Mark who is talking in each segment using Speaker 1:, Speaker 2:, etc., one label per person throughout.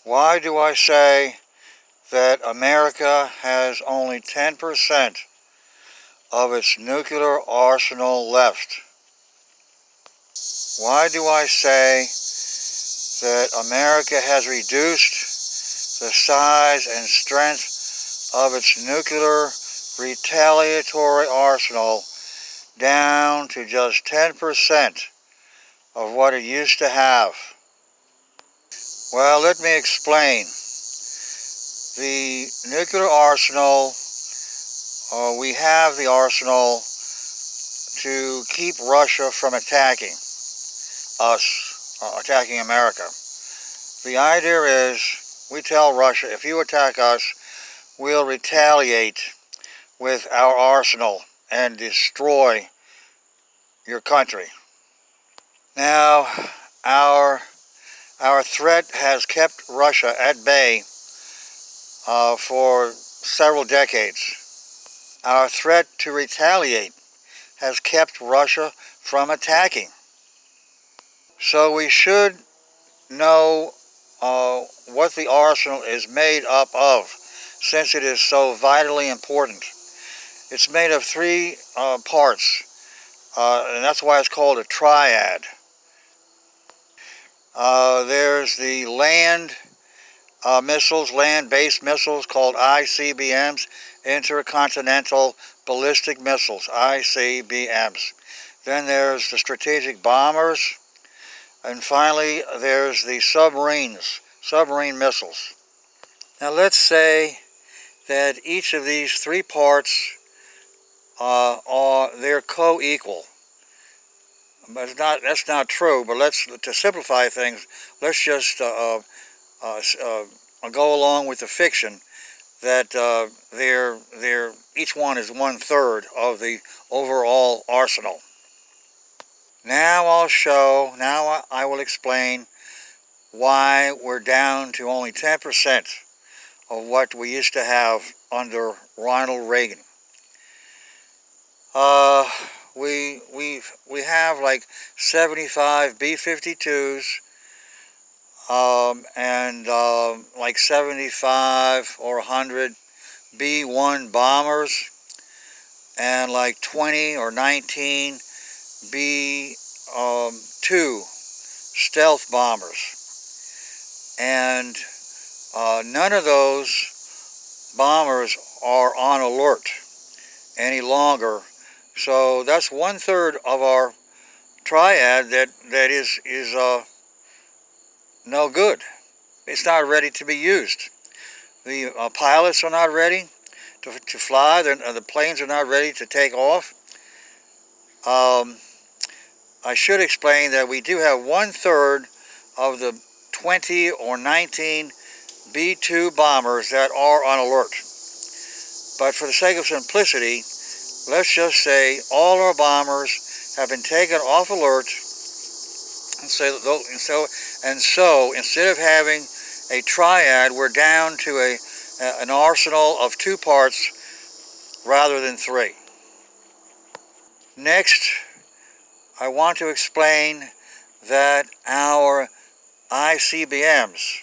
Speaker 1: Why do I say that America has only 10% of its nuclear arsenal left? Why do I say that America has reduced the size and strength of its nuclear retaliatory arsenal down to just 10% of what it used to have? Well, let me explain. The nuclear arsenal, we have the arsenal to keep Russia from attacking us, attacking America. The idea is, we tell Russia, if you attack us, we'll retaliate with our arsenal and destroy your country. Now, our threat has kept Russia at bay for several decades. Our threat to retaliate has kept Russia from attacking. So we should know what the arsenal is made up of, since it is so vitally important. It's made of three parts, and that's why it's called a triad. There's the land missiles, land-based missiles called ICBMs, intercontinental ballistic missiles, ICBMs. Then there's the strategic bombers, and finally there's the submarines, submarine missiles. Now let's say that each of these three parts they're co-equal. But that's not true. But to simplify things, let's just go along with the fiction that each one is 1/3 of the overall arsenal. Now I will explain why we're down to only 10% of what we used to have under Ronald Reagan. We have like 75 B-52s and like 75 or 100 B-1 bombers and like 20 or 19 B-2 stealth bombers. And none of those bombers are on alert any longer. So that's 1/3 of our triad that is no good. It's not ready to be used. The pilots are not ready to fly. The planes are not ready to take off. I should explain that we do have 1/3 of the 20 or 19 B-2 bombers that are on alert. But for the sake of simplicity, let's just say all our bombers have been taken off alert, and so instead of having a triad, we're down to an arsenal of 2 parts rather than 3. Next, I want to explain that our ICBMs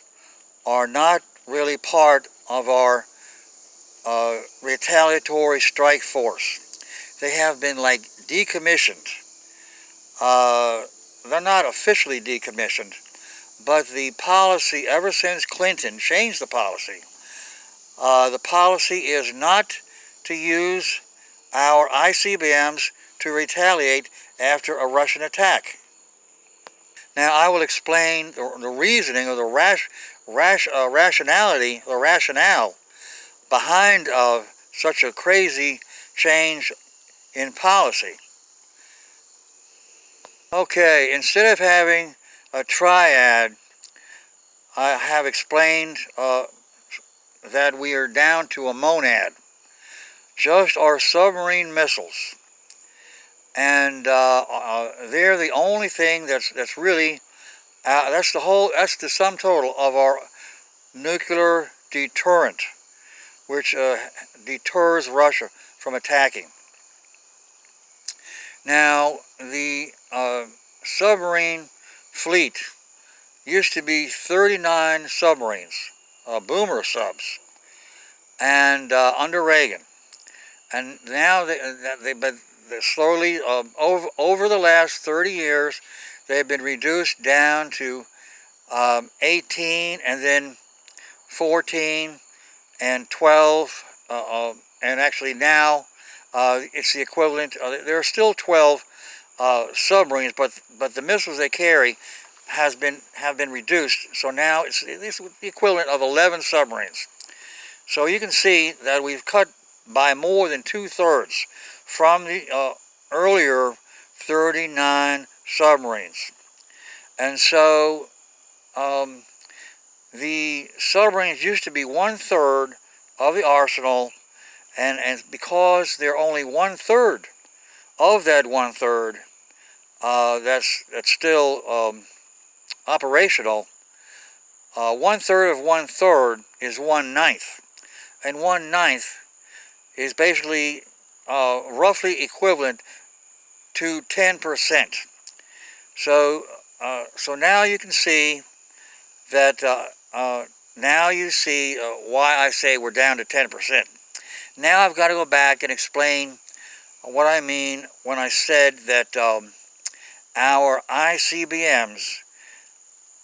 Speaker 1: are not really part of our retaliatory strike force. They have been like decommissioned. They're not officially decommissioned, but the policy ever since Clinton changed the policy. The policy is not to use our ICBMs to retaliate after a Russian attack. Now I will explain the reasoning or the rationale behind such a crazy change in policy. Okay, instead of having a triad, I have explained that we are down to a monad, just our submarine missiles, and they're the only thing that's really that's the sum total of our nuclear deterrent, which deters Russia from attacking. Now, the submarine fleet used to be 39 submarines, boomer subs, and under Reagan. And now but slowly, over the last 30 years, they've been reduced down to 18, and then 14, and 12, and actually now it's the equivalent. There are still 12 submarines, but the missiles they carry have been reduced. So now it's the equivalent of 11 submarines. So you can see that we've cut by more than 2/3 from the earlier 39 submarines. And so the submarines used to be 1/3 of the arsenal, and because they're only 1/3 of that 1/3 that's still operational, 1/3 of 1/3 is 1/9, and 1/9 is basically roughly equivalent to 10%. So now you can see that now you see why I say we're down to 10%. Now I've got to go back and explain what I mean when I said that our ICBMs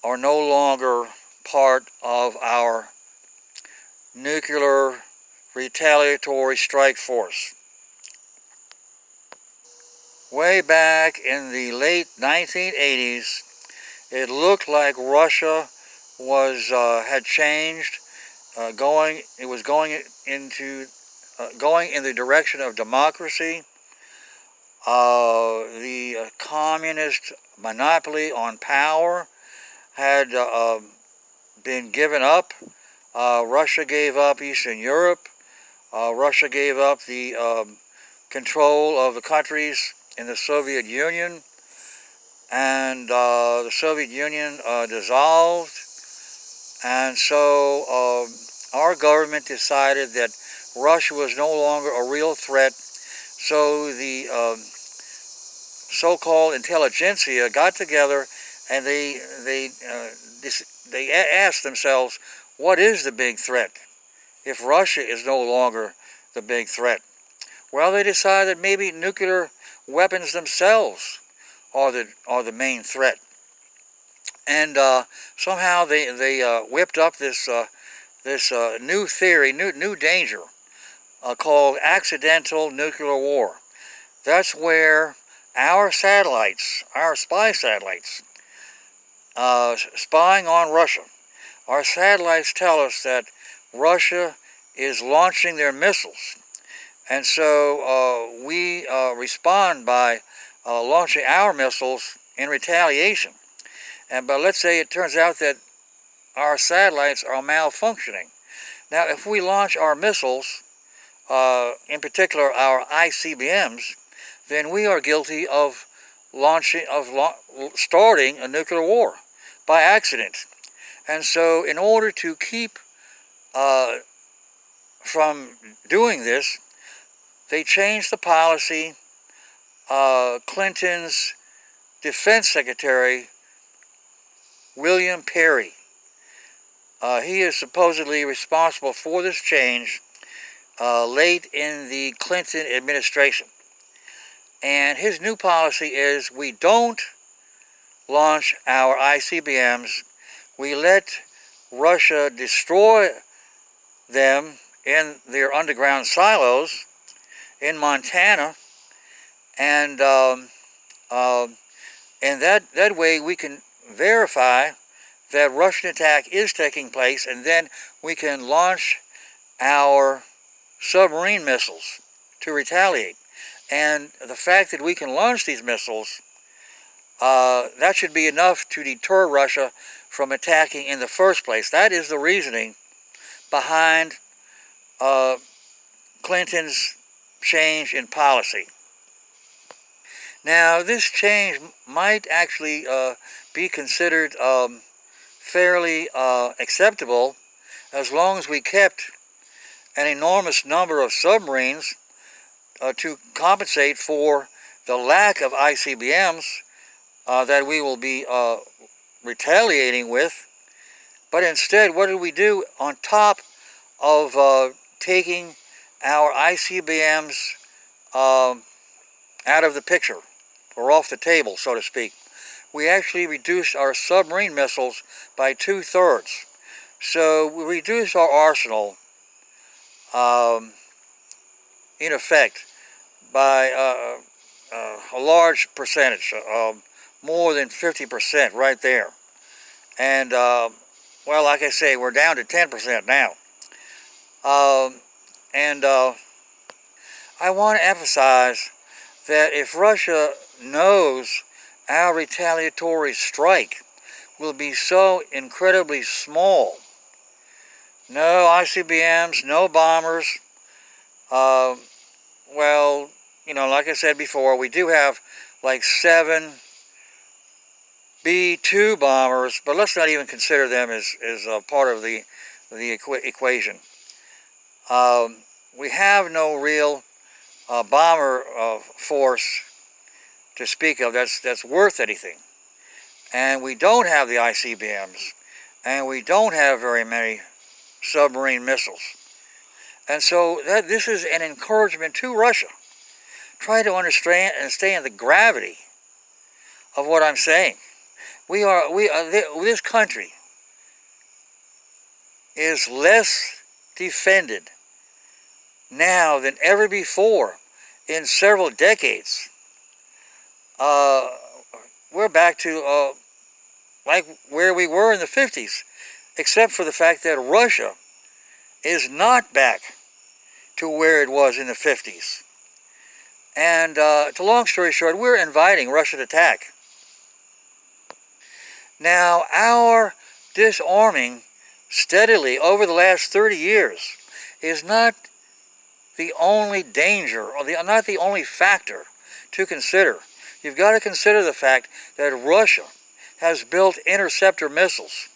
Speaker 1: are no longer part of our nuclear retaliatory strike force. Way back in the late 1980s, it looked like Russia was had changed, going in the direction of democracy. The communist monopoly on power had been given up. Russia gave up Eastern Europe. Russia gave up the control of the countries in the Soviet Union, and the Soviet Union dissolved. And so our government decided that Russia was no longer a real threat. So the so-called intelligentsia got together, and they asked themselves, what is the big threat if Russia is no longer the big threat? Well, they decided maybe nuclear weapons themselves are the main threat. And somehow they whipped up this new theory, new danger, called accidental nuclear war. That's where our satellites, our spy satellites, spying on Russia, our satellites tell us that Russia is launching their missiles. And so we respond by launching our missiles in retaliation. But let's say it turns out that our satellites are malfunctioning. Now, if we launch our missiles, in particular our ICBMs, then we are guilty of starting a nuclear war by accident. And so, in order to keep from doing this, they changed the policy. Clinton's Defense Secretary, William Perry, he is supposedly responsible for this change late in the Clinton administration. And his new policy is we don't launch our ICBMs. We let Russia destroy them in their underground silos in Montana, and that way we can verify that Russian attack is taking place, and then we can launch our submarine missiles to retaliate. And the fact that we can launch these missiles, that should be enough to deter Russia from attacking in the first place. That is the reasoning behind Clinton's change in policy. Now, this change might actually be considered fairly acceptable as long as we kept an enormous number of submarines to compensate for the lack of ICBMs that we will be retaliating with, but instead, what did we do on top of taking our ICBMs out of the picture, or off the table, so to speak? We actually reduced our submarine missiles by 2/3. So we reduced our arsenal, in effect, by a large percentage, more than 50% right there. And, well, like I say, we're down to 10% now. And I want to emphasize that if Russia knows our retaliatory strike will be so incredibly small, no ICBMs, no bombers, well, you know, like I said before, we do have like 7 B-2 bombers, but let's not even consider them as part of the equation. We have no real bomber force to speak of that's worth anything. And we don't have the ICBMs, and we don't have very many submarine missiles. And so this is an encouragement to Russia. Try to understand the gravity of what I'm saying. This country is less defended now than ever before in several decades. We're back to like where we were in the 50s, except for the fact that Russia is not back to where it was in the 50s. And to long story short, we're inviting Russia to attack. Now, our disarming steadily over the last 30 years is not the only danger, or not the only factor to consider. You've got to consider the fact that Russia has built interceptor missiles,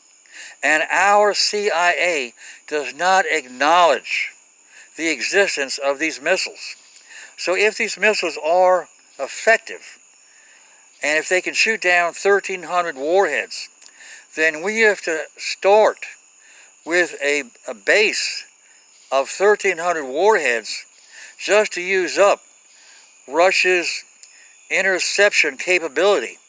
Speaker 1: and our CIA does not acknowledge the existence of these missiles. So if these missiles are effective, and if they can shoot down 1,300 warheads, then we have to start with a base of 1,300 warheads just to use up Russia's interception capability.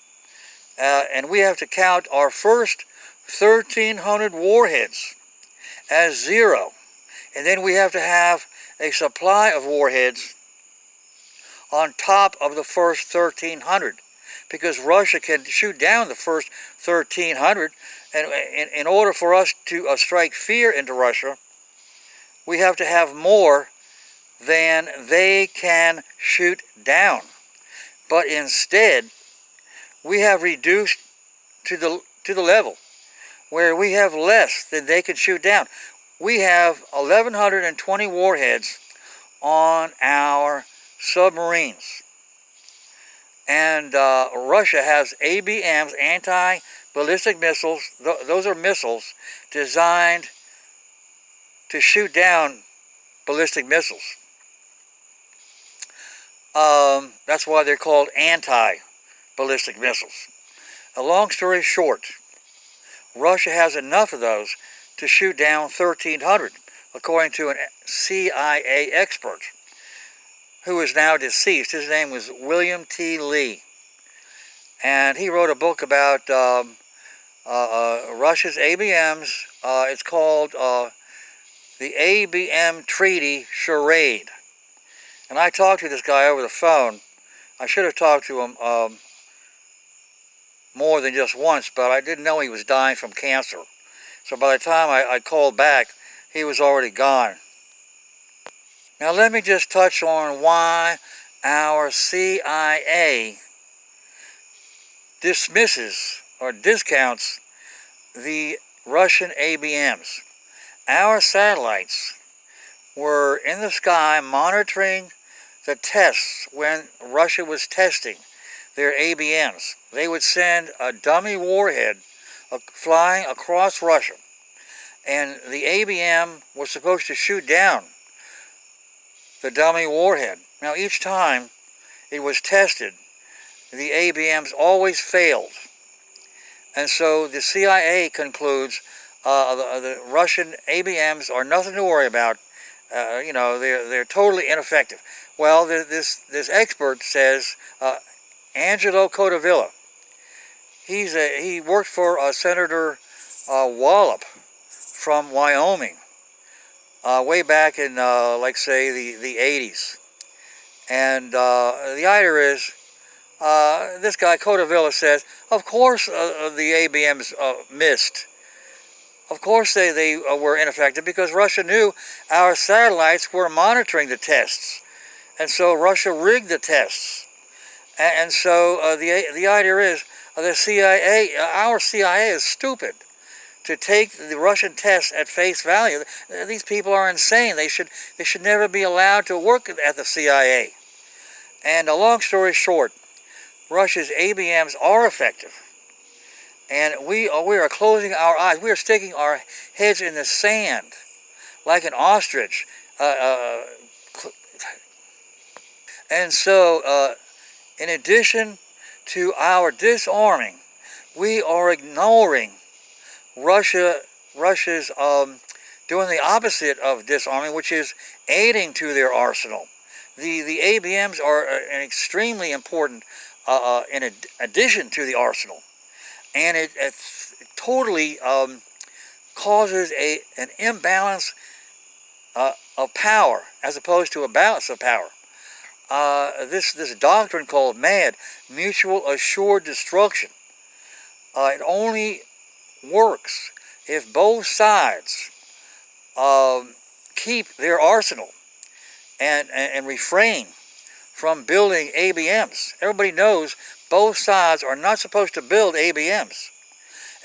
Speaker 1: And we have to count our first 1,300 warheads as zero. And then we have to have a supply of warheads on top of the first 1,300, because Russia can shoot down the first 1,300, and in order for us to strike fear into Russia, we have to have more than they can shoot down. But instead, we have reduced to the level where we have less than they can shoot down. We have 1,120 warheads on our submarines. And Russia has ABMs, anti-ballistic missiles. Those are missiles designed to shoot down ballistic missiles. That's why they're called anti-ballistic missiles. A long story short, Russia has enough of those to shoot down 1,300, according to a CIA expert who is now deceased. His name was William T. Lee. And he wrote a book about Russia's ABMs. It's called The ABM Treaty Charade. And I talked to this guy over the phone. I should have talked to him more than just once, but I didn't know he was dying from cancer. So by the time I called back, he was already gone. Now let me just touch on why our CIA dismisses or discounts the Russian ABMs. Our satellites were in the sky monitoring the tests when Russia was testing their ABMs. They would send a dummy warhead flying across Russia, and the ABM was supposed to shoot down the dummy warhead. Now each time it was tested, the ABMs always failed. And so the CIA concludes the Russian ABMs are nothing to worry about. They're totally ineffective. Well, this expert says, Angelo Codevilla. He worked for Senator Wallop from Wyoming way back in, like say, the 80s. And the idea is, this guy Codevilla says, of course the ABMs missed. Of course they were ineffective because Russia knew our satellites were monitoring the tests. And so Russia rigged the tests. And so the idea is the CIA, our CIA is stupid to take the Russian tests at face value. These people are insane. They should never be allowed to work at the CIA. And a long story short, Russia's ABMs are effective. And we are closing our eyes. We are sticking our heads in the sand like an ostrich. And so, in addition to our disarming, we are ignoring Russia's doing the opposite of disarming, which is aiding to their arsenal. The ABMs are an extremely important in addition to the arsenal, and it totally causes an imbalance of power as opposed to a balance of power. This doctrine called MAD, mutual assured destruction, it only works if both sides keep their arsenal and refrain from building ABMs. Everybody knows both sides are not supposed to build ABMs.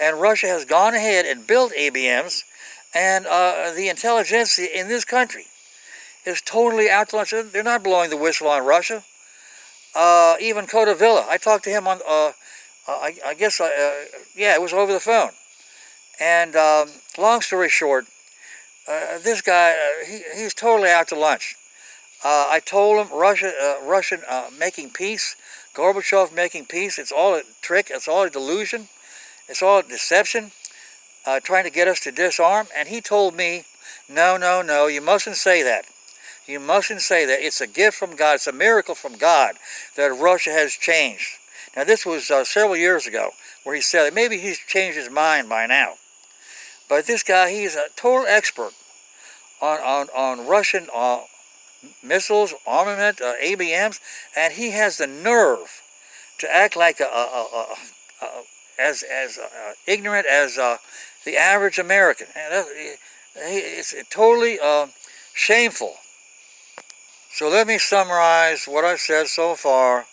Speaker 1: And Russia has gone ahead and built ABMs, and the intelligentsia in this country is totally out to lunch. They're not blowing the whistle on Russia. Even Codevilla, I talked to him on, I guess, it was over the phone. And long story short, this guy, he's totally out to lunch. I told him Russian making peace, Gorbachev making peace, it's all a trick, it's all a delusion, it's all a deception, trying to get us to disarm. And he told me, no, you mustn't say that. You mustn't say that. It's a gift from God, it's a miracle from God that Russia has changed. Now this was several years ago where he said it. Maybe he's changed his mind by now. But this guy, he's a total expert on Russian missiles, armament, ABMs, and he has the nerve to act like as ignorant as the average American. And it's totally shameful. So let me summarize what I've said so far.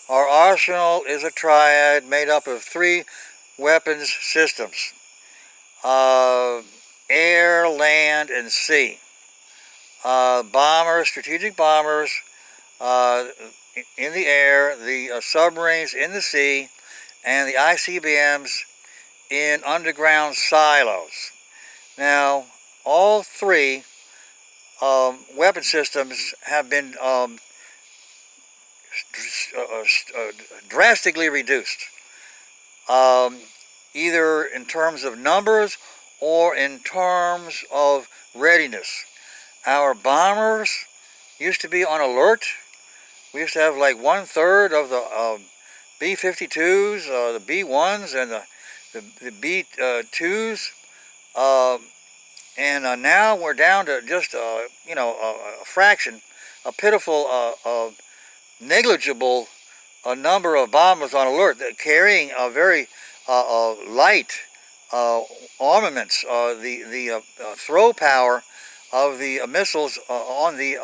Speaker 1: Our arsenal is a triad made up of 3 weapons systems: air, land, and sea. Bombers, strategic bombers in the air, the submarines in the sea, and the ICBMs in underground silos. Now, all 3 weapon systems have been drastically reduced, either in terms of numbers or in terms of readiness. Our bombers used to be on alert. We used to have like 1/3 of the B-52s, the B-1s, and the B-2s. And now we're down to just a fraction, a pitiful, negligible number of bombers on alert, that carrying a very light armaments. The throw power of the missiles on the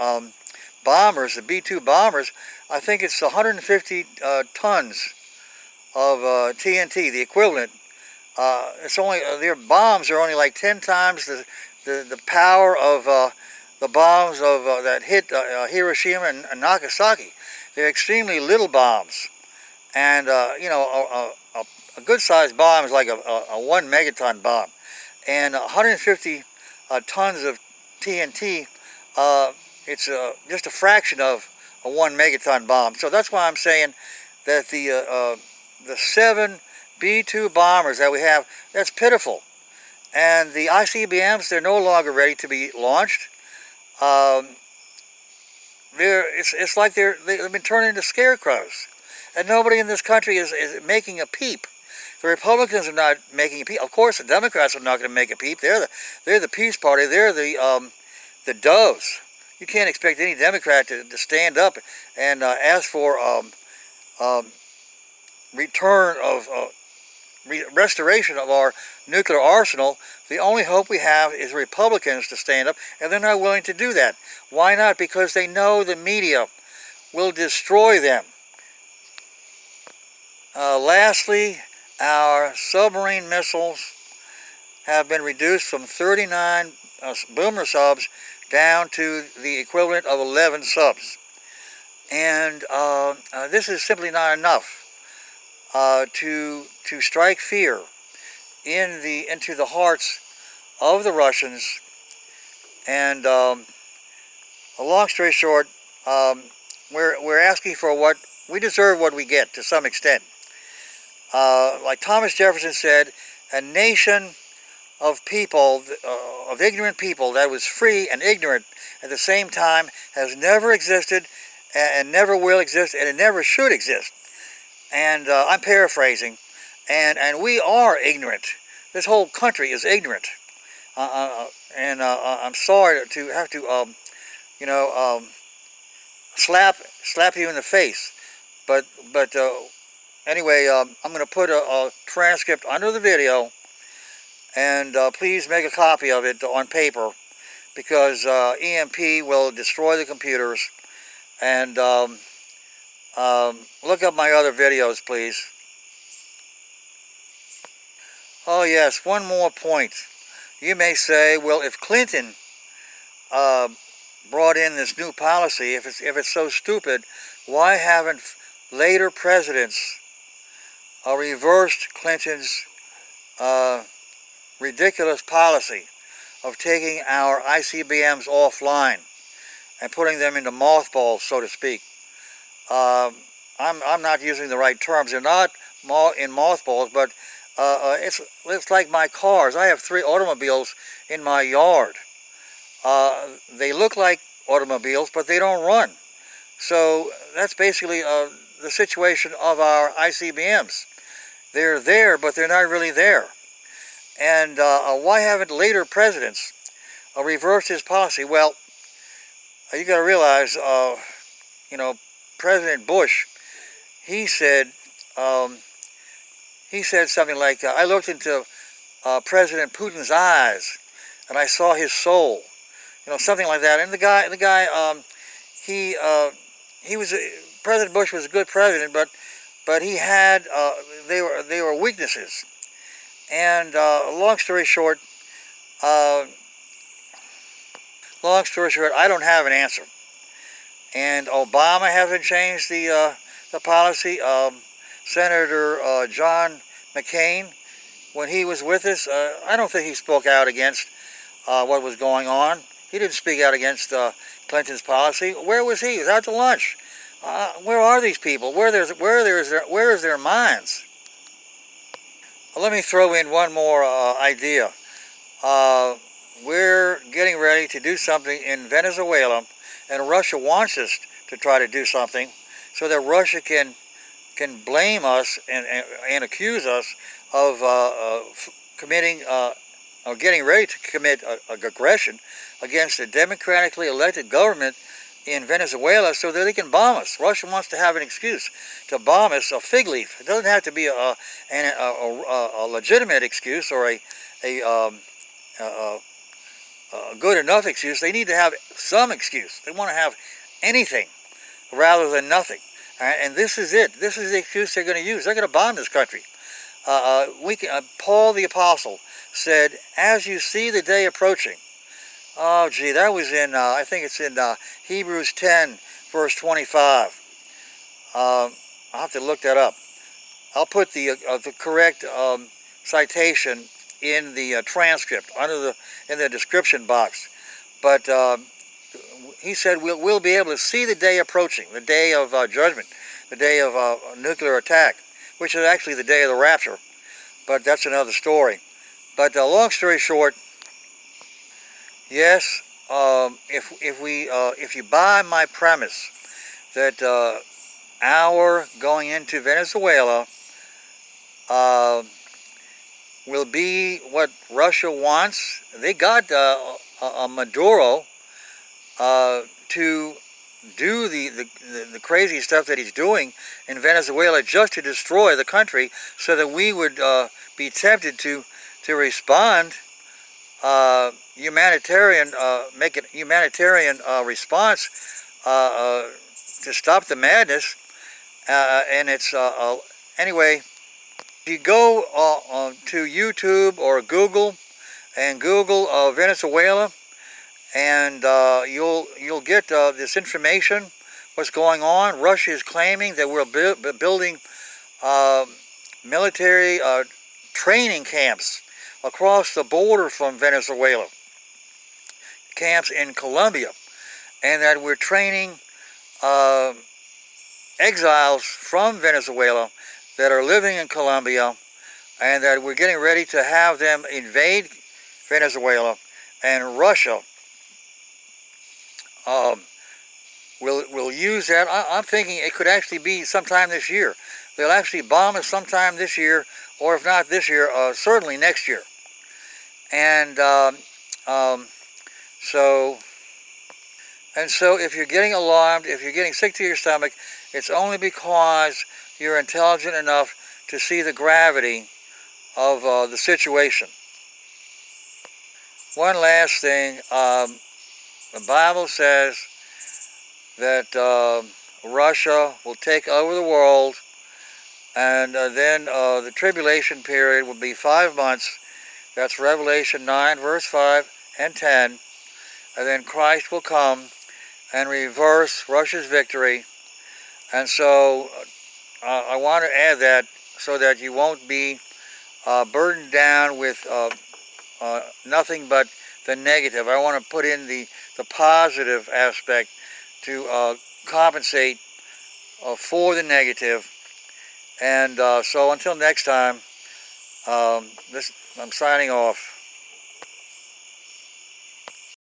Speaker 1: bombers, the B-2 bombers, I think it's 150 tons of TNT, the equivalent. It's only their bombs are only like 10 times the power of the bombs of that hit Hiroshima and Nagasaki. They're extremely little bombs, and a good-sized bomb is like a 1 megaton bomb, and 150 tons of TNT. It's just a fraction of a 1 megaton bomb. So that's why I'm saying that the 7 B-2 bombers that we have, that's pitiful. And the ICBMs, they're no longer ready to be launched. It's like they've been turned into scarecrows. And nobody in this country is making a peep. The Republicans are not making a peep. Of course, the Democrats are not going to make a peep. They're the peace party. They're the doves. You can't expect any Democrat to stand up and ask for return of restoration of our nuclear arsenal. The only hope we have is Republicans to stand up, and they're not willing to do that. Why not? Because they know the media will destroy them. Lastly, our submarine missiles have been reduced from 39 boomer subs down to the equivalent of 11 subs. And this is simply not enough to strike fear into the hearts of the Russians. And a long story short, we're asking for what we deserve, what we get to some extent. Like Thomas Jefferson said, a nation of people, of ignorant people that was free and ignorant at the same time has never existed and never will exist, and it never should exist. And I'm paraphrasing, and we are ignorant. This whole country is ignorant, and I'm sorry to have to, slap you in the face, but anyway, I'm going to put a transcript under the video, and please make a copy of it on paper, because EMP will destroy the computers. And look up my other videos, please. Oh yes, one more point. You may say, well, if Clinton brought in this new policy, if it's so stupid, why haven't later presidents reversed Clinton's ridiculous policy of taking our ICBMs offline and putting them into mothballs, so to speak? I'm not using the right terms. They're not in mothballs, but it's like my cars. I have 3 automobiles in my yard. They look like automobiles, but they don't run. So that's basically the situation of our ICBMs. They're there, but they're not really there. And why haven't later presidents reversed his policy? Well, you got to realize, President Bush, he said something like, I looked into President Putin's eyes, and I saw his soul, something like that. And the guy, he was President Bush was a good president, but he had they were weaknesses. And long story short, I don't have an answer. And Obama hasn't changed the policy. Senator John McCain, when he was with us, I don't think he spoke out against what was going on. He didn't speak out against Clinton's policy. Where was he? He was out to lunch. Where are these people? Where is their minds? Let me throw in one more idea. We're getting ready to do something in Venezuela, and Russia wants us to try to do something so that Russia can blame us and accuse us of committing or getting ready to commit aggression against a democratically elected government in Venezuela so that they can bomb us. Russia wants to have an excuse to bomb us, a fig leaf. It doesn't have to be a legitimate excuse or a good enough excuse. They need to have some excuse. They want to have anything rather than nothing. And this is it. This is the excuse they're going to use. They're going to bomb this country. Paul the Apostle said, as you see the day approaching. Oh, gee, that was in, I think it's in Hebrews 10, verse 25. I'll have to look that up. I'll put the correct citation in the transcript, in the description box. But he said we'll be able to see the day approaching, the day of judgment, the day of nuclear attack, which is actually the day of the rapture. but that's another story. But long story short, yes, if you buy my premise that our going into Venezuela will be what Russia wants. They got Maduro to do the crazy stuff that he's doing in Venezuela just to destroy the country, so that we would be tempted to respond make it humanitarian response to stop the madness. And it's anyway. If you go to YouTube or Google and Google Venezuela, and you'll get this information. What's going on? Russia is claiming that we're building military training camps across the border from Venezuela, camps in Colombia, and that we're training exiles from Venezuela that are living in Colombia, and that we're getting ready to have them invade Venezuela, and Russia will use that. I'm thinking it could actually be sometime this year. They'll actually bomb us sometime this year, or if not this year, certainly next year. And so if you're getting alarmed, if you're getting sick to your stomach, it's only because you're intelligent enough to see the gravity of the situation. One last thing, the Bible says that Russia will take over the world, and then the tribulation period will be 5 months. That's Revelation 9, verse 5 and 10. And then Christ will come and reverse Russia's victory. And so I want to add that so that you won't be burdened down with nothing but the negative. I want to put in the positive aspect to compensate for the negative. And so until next time, I'm signing off.